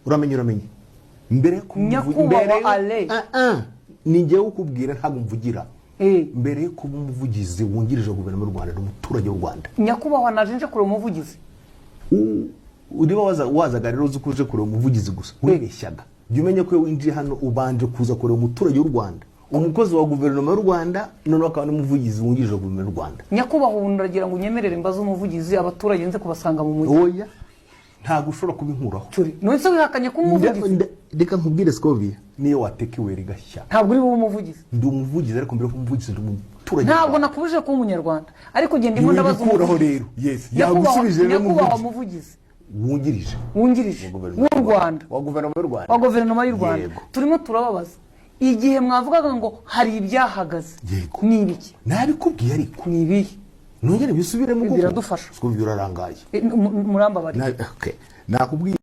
uramenye mbere nyakubahwa ale ni njyewe ukubwira ntabwo mvugira mbere kuba umuvugizi wungirije guverinoma y'u Rwanda n'umuturage w'u Rwanda nyakubahwa naje kureba umuvugizi uriba wazaga rero uzi kuje kureba umuvugizi gusa wibeshyaga jya umenye ko winjiye hano ubanje kuza kureba umuturage w'u Rwanda umukozi wa guverinoma y'u Rwanda none akaba n'umuvugizi wungirije guverinoma y'u Rwanda nyakubahwa unaragira ngo unyemerere mbaza umuvugizi abaturage nze kubasanga mu mujyi oya ntago ushobora kubinkuraho none se wihakanye ko umuvugizi reka nkubwire Scovia niyo watekewe rigashya ntabwo uri umuvugizi ndi umuvugizi ariko mbere ko umuvugizi ndi umuturage ntabwo nakubuje ko umunyarwanda ariko gende mo ndabaza umukuraho rero yes yagusubije rero umuvugizi wungirije w'u Rwanda wa guverinoma y'u Rwanda wa guverinoma y'u Rwanda turimo turababaza igihe mwavugaga ngo hari ibyahagaze ni ibiki nabikubwiye ariko ni ibihe nongere bisubiremo biradufasha Scovia urarangaye muramba bari nakubwiye